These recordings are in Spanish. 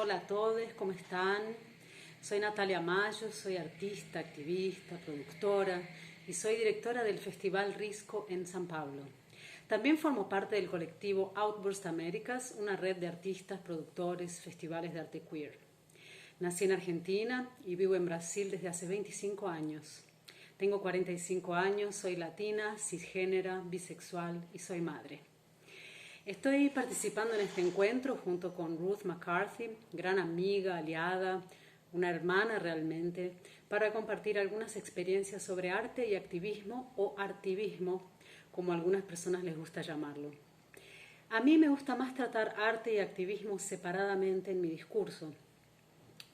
Hola a todos, ¿cómo están? Soy Natalia Mayo, soy artista, activista, productora y soy directora del Festival Risco en San Pablo. También formo parte del colectivo Outburst Américas, una red de artistas, productores, festivales de arte queer. Nací en Argentina y vivo en Brasil desde hace 25 años. Tengo 45 años, soy latina, cisgénera, bisexual y soy madre. Estoy participando en este encuentro junto con Ruth McCarthy, gran amiga, aliada, una hermana realmente, para compartir algunas experiencias sobre arte y activismo o artivismo, como a algunas personas les gusta llamarlo. A mí me gusta más tratar arte y activismo separadamente en mi discurso,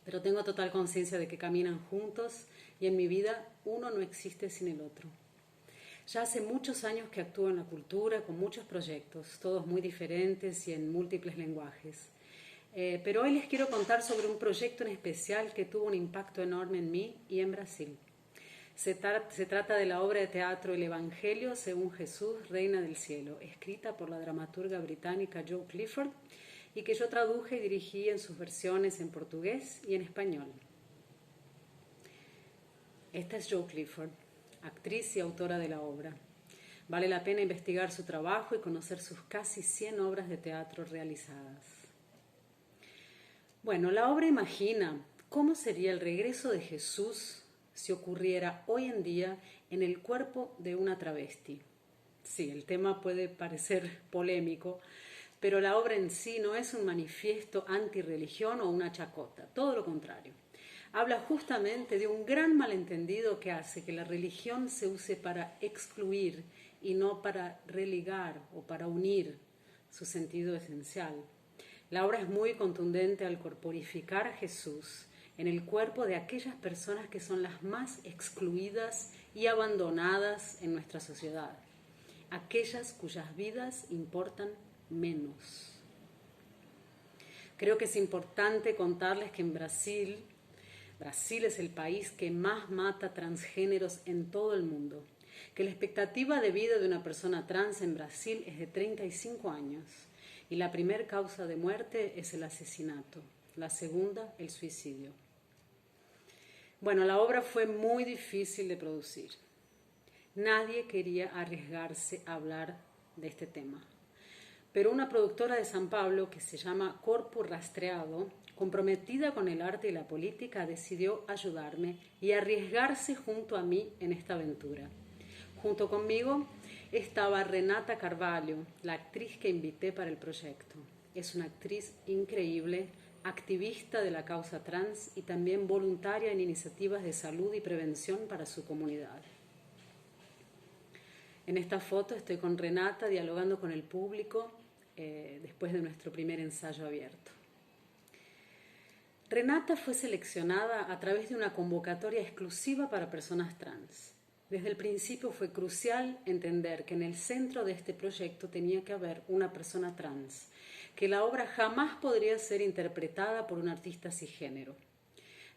pero tengo total conciencia de que caminan juntos y en mi vida uno no existe sin el otro. Ya hace muchos años que actúo en la cultura con muchos proyectos, todos muy diferentes y en múltiples lenguajes. Pero hoy les quiero contar sobre un proyecto en especial que tuvo un impacto enorme en mí y en Brasil. Se trata de la obra de teatro El Evangelio según Jesús, Reina del Cielo, escrita por la dramaturga británica Jo Clifford y que yo traduje y dirigí en sus versiones en portugués y en español. Esta es Jo Clifford, actriz y autora de la obra. Vale la pena investigar su trabajo y conocer sus casi 100 obras de teatro realizadas. Bueno, la obra imagina cómo sería el regreso de Jesús si ocurriera hoy en día en el cuerpo de una travesti. Sí, el tema puede parecer polémico, pero la obra en sí no es un manifiesto antirreligión o una chacota, todo lo contrario. Habla justamente de un gran malentendido que hace que la religión se use para excluir y no para religar o para unir su sentido esencial. La obra es muy contundente al corporificar a Jesús en el cuerpo de aquellas personas que son las más excluidas y abandonadas en nuestra sociedad, aquellas cuyas vidas importan menos. Creo que es importante contarles que en Brasil es el país que más mata transgéneros en todo el mundo, que la expectativa de vida de una persona trans en Brasil es de 35 años y la primera causa de muerte es el asesinato, la segunda el suicidio. Bueno, la obra fue muy difícil de producir. Nadie quería arriesgarse a hablar de este tema. Pero una productora de San Pablo que se llama Corpo Rastreado, comprometida con el arte y la política, decidió ayudarme y arriesgarse junto a mí en esta aventura. Junto conmigo estaba Renata Carvalho, la actriz que invité para el proyecto. Es una actriz increíble, activista de la causa trans y también voluntaria en iniciativas de salud y prevención para su comunidad. En esta foto estoy con Renata dialogando con el público después de nuestro primer ensayo abierto. Renata fue seleccionada a través de una convocatoria exclusiva para personas trans. Desde el principio fue crucial entender que en el centro de este proyecto tenía que haber una persona trans, que la obra jamás podría ser interpretada por un artista cisgénero.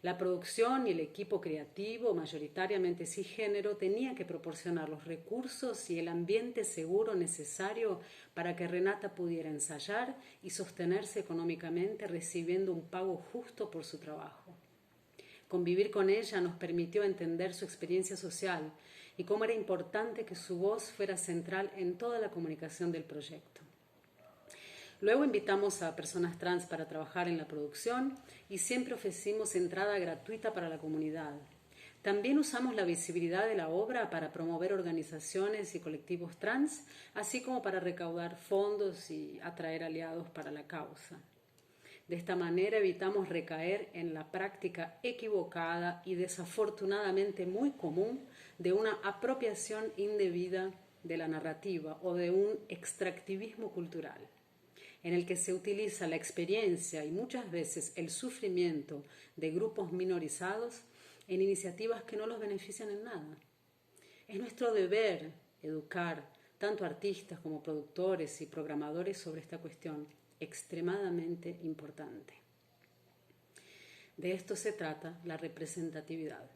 La producción y el equipo creativo, mayoritariamente cisgénero, tenía que proporcionar los recursos y el ambiente seguro necesario para que Renata pudiera ensayar y sostenerse económicamente recibiendo un pago justo por su trabajo. Convivir con ella nos permitió entender su experiencia social y cómo era importante que su voz fuera central en toda la comunicación del proyecto. Luego invitamos a personas trans para trabajar en la producción y siempre ofrecimos entrada gratuita para la comunidad. También usamos la visibilidad de la obra para promover organizaciones y colectivos trans, así como para recaudar fondos y atraer aliados para la causa. De esta manera evitamos recaer en la práctica equivocada y desafortunadamente muy común de una apropiación indebida de la narrativa o de un extractivismo cultural, en el que se utiliza la experiencia y muchas veces el sufrimiento de grupos minorizados en iniciativas que no los benefician en nada. Es nuestro deber educar tanto artistas como productores y programadores sobre esta cuestión extremadamente importante. De esto se trata la representatividad.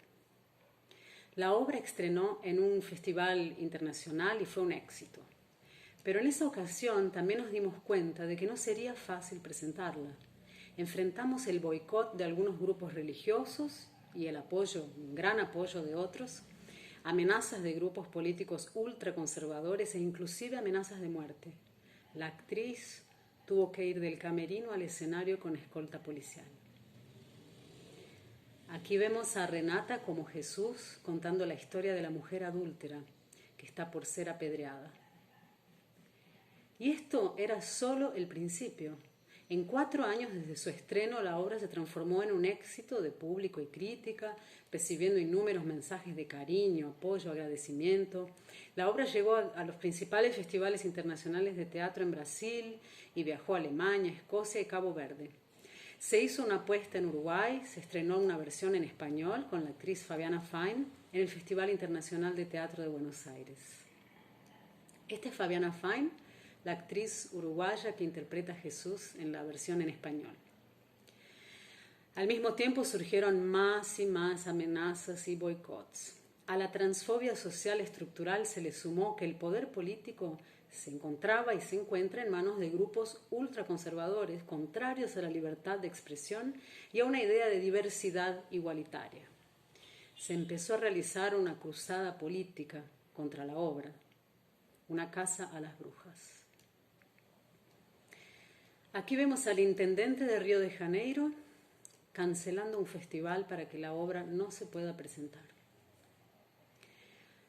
La obra estrenó en un festival internacional y fue un éxito. Pero en esa ocasión también nos dimos cuenta de que no sería fácil presentarla. enfrentamos el boicot de algunos grupos religiosos y el apoyo, un gran apoyo de otros, amenazas de grupos políticos ultraconservadores e inclusive amenazas de muerte. La actriz tuvo que ir del camerino al escenario con escolta policial. Aquí vemos a Renata como Jesús contando la historia de la mujer adúltera que está por ser apedreada. Y esto era solo el principio. En 4 años desde su estreno, la obra se transformó en un éxito de público y crítica, recibiendo inúmeros mensajes de cariño, apoyo, agradecimiento. La obra llegó a los principales festivales internacionales de teatro en Brasil y viajó a Alemania, Escocia y Cabo Verde. Se hizo una puesta en Uruguay, se estrenó una versión en español con la actriz Fabiana Fine en el Festival Internacional de Teatro de Buenos Aires. Esta es Fabiana Fine, la actriz uruguaya que interpreta a Jesús en la versión en español. Al mismo tiempo surgieron más y más amenazas y boicots. A la transfobia social estructural se le sumó que el poder político se encontraba y se encuentra en manos de grupos ultraconservadores, contrarios a la libertad de expresión y a una idea de diversidad igualitaria. Se empezó a realizar una cruzada política contra la obra, una caza a las brujas. Aquí vemos al intendente de Río de Janeiro cancelando un festival para que la obra no se pueda presentar.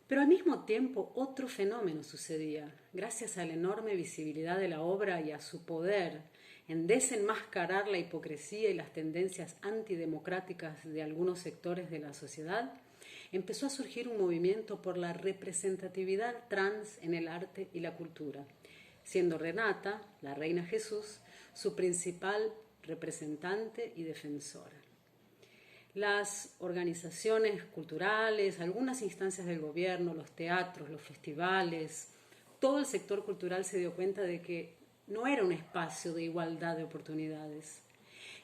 Pero al mismo tiempo otro fenómeno sucedía. Gracias a la enorme visibilidad de la obra y a su poder en desenmascarar la hipocresía y las tendencias antidemocráticas de algunos sectores de la sociedad, empezó a surgir un movimiento por la representatividad trans en el arte y la cultura, siendo Renata, la Reina Jesús, su principal representante y defensora. Las organizaciones culturales, algunas instancias del gobierno, los teatros, los festivales, todo el sector cultural se dio cuenta de que no era un espacio de igualdad de oportunidades.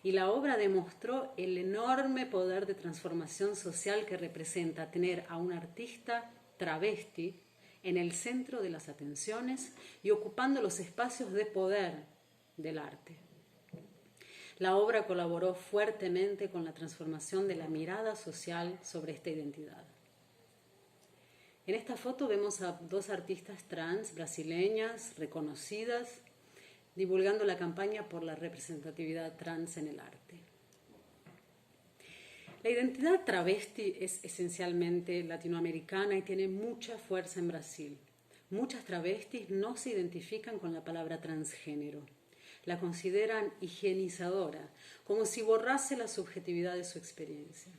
Y la obra demostró el enorme poder de transformación social que representa tener a un artista travesti en el centro de las atenciones y ocupando los espacios de poder del arte. La obra colaboró fuertemente con la transformación de la mirada social sobre esta identidad. En esta foto vemos a 2 artistas trans brasileñas reconocidas divulgando la campaña por la representatividad trans en el arte. La identidad travesti es esencialmente latinoamericana y tiene mucha fuerza en Brasil. Muchas travestis no se identifican con la palabra transgénero. La consideran higienizadora, como si borrase la subjetividad de su experiencia.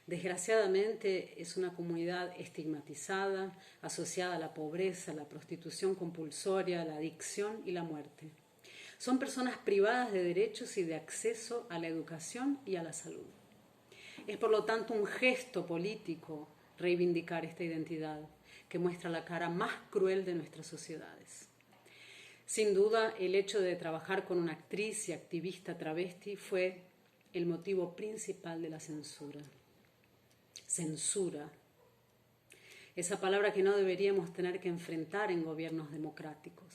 Desgraciadamente es una comunidad estigmatizada, asociada a la pobreza, la prostitución compulsoria, la adicción y la muerte. Son personas privadas de derechos y de acceso a la educación y a la salud. Es por lo tanto un gesto político reivindicar esta identidad, que muestra la cara más cruel de nuestras sociedades. Sin duda, el hecho de trabajar con una actriz y activista travesti fue el motivo principal de la censura. Censura. Esa palabra que no deberíamos tener que enfrentar en gobiernos democráticos.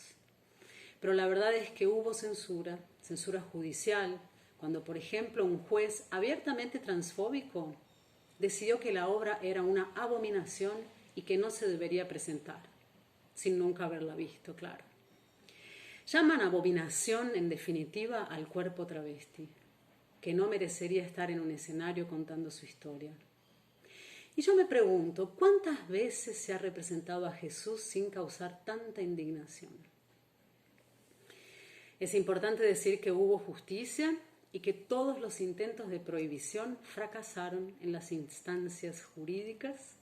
Pero la verdad es que hubo censura, censura judicial, cuando, por ejemplo, un juez abiertamente transfóbico decidió que la obra era una abominación y que no se debería presentar, sin nunca haberla visto, claro. Llaman abominación, en definitiva, al cuerpo travesti, que no merecería estar en un escenario contando su historia. Y yo me pregunto, ¿cuántas veces se ha representado a Jesús sin causar tanta indignación? Es importante decir que hubo justicia y que todos los intentos de prohibición fracasaron en las instancias jurídicas,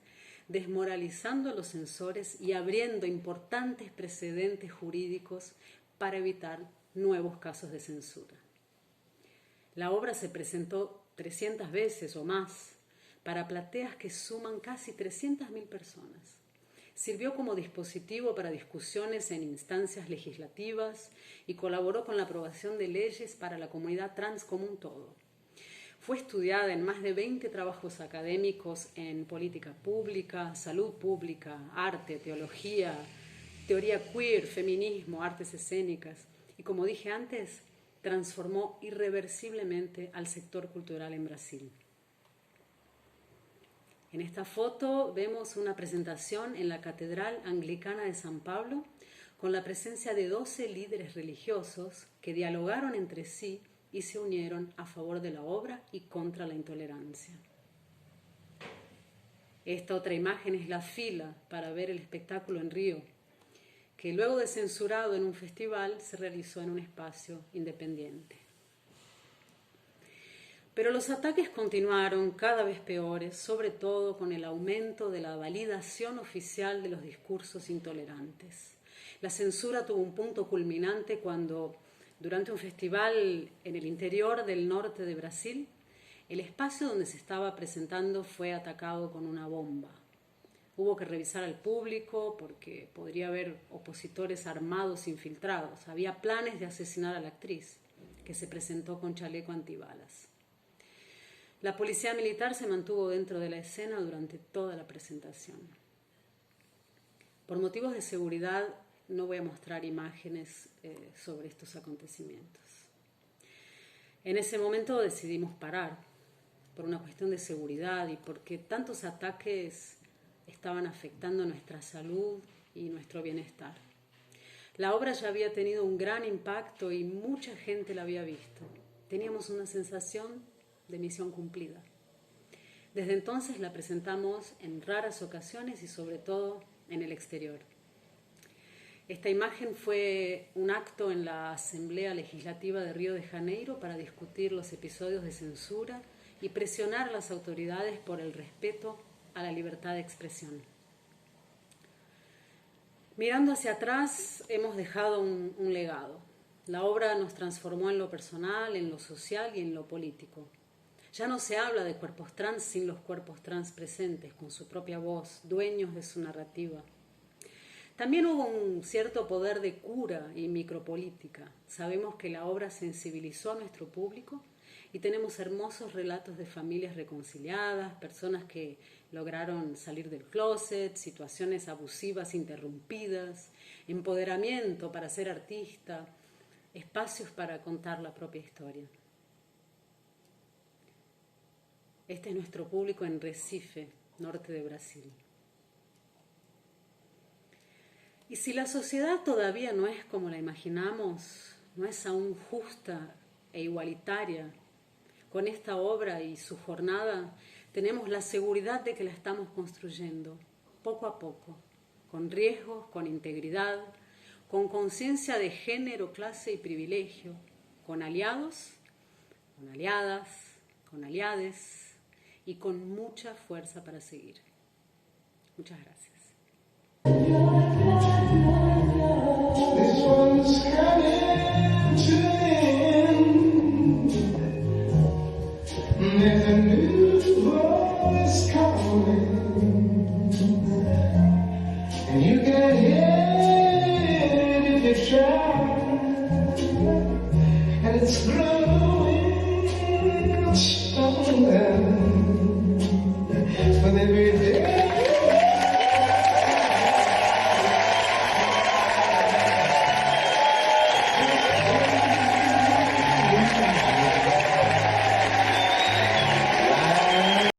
desmoralizando a los censores y abriendo importantes precedentes jurídicos para evitar nuevos casos de censura. La obra se presentó 300 veces o más para plateas que suman casi 300.000 personas. Sirvió como dispositivo para discusiones en instancias legislativas y colaboró con la aprobación de leyes para la comunidad trans como un todo. Fue estudiada en más de 20 trabajos académicos en política pública, salud pública, arte, teología, teoría queer, feminismo, artes escénicas y, como dije antes, transformó irreversiblemente al sector cultural en Brasil. En esta foto vemos una presentación en la Catedral Anglicana de San Pablo con la presencia de 12 líderes religiosos que dialogaron entre sí y se unieron a favor de la obra y contra la intolerancia. Esta otra imagen es la fila para ver el espectáculo en Río, que luego de censurado en un festival se realizó en un espacio independiente. Pero los ataques continuaron cada vez peores, sobre todo con el aumento de la validación oficial de los discursos intolerantes. La censura tuvo un punto culminante cuando, durante un festival en el interior del norte de Brasil, el espacio donde se estaba presentando fue atacado con una bomba. Hubo que revisar al público porque podría haber opositores armados infiltrados. Había planes de asesinar a la actriz, que se presentó con chaleco antibalas. La policía militar se mantuvo dentro de la escena durante toda la presentación. Por motivos de seguridad, no voy a mostrar imágenes sobre estos acontecimientos. En ese momento decidimos parar, por una cuestión de seguridad y porque tantos ataques estaban afectando nuestra salud y nuestro bienestar. La obra ya había tenido un gran impacto y mucha gente la había visto. Teníamos una sensación de misión cumplida. Desde entonces la presentamos en raras ocasiones y sobre todo en el exterior. Esta imagen fue un acto en la Asamblea Legislativa de Río de Janeiro para discutir los episodios de censura y presionar a las autoridades por el respeto a la libertad de expresión. Mirando hacia atrás, hemos dejado un legado. La obra nos transformó en lo personal, en lo social y en lo político. Ya no se habla de cuerpos trans sin los cuerpos trans presentes, con su propia voz, dueños de su narrativa. También hubo un cierto poder de cura y micropolítica. Sabemos que la obra sensibilizó a nuestro público y tenemos hermosos relatos de familias reconciliadas, personas que lograron salir del closet, situaciones abusivas interrumpidas, empoderamiento para ser artista, espacios para contar la propia historia. Este es nuestro público en Recife, norte de Brasil. Y si la sociedad todavía no es como la imaginamos, no es aún justa e igualitaria, con esta obra y su jornada tenemos la seguridad de que la estamos construyendo, poco a poco, con riesgos, con integridad, con conciencia de género, clase y privilegio, con aliados, con aliadas, con aliades y con mucha fuerza para seguir. Muchas gracias. This one's coming to an end. There's a new voice calling, and you can hear it if you try, and it's growing.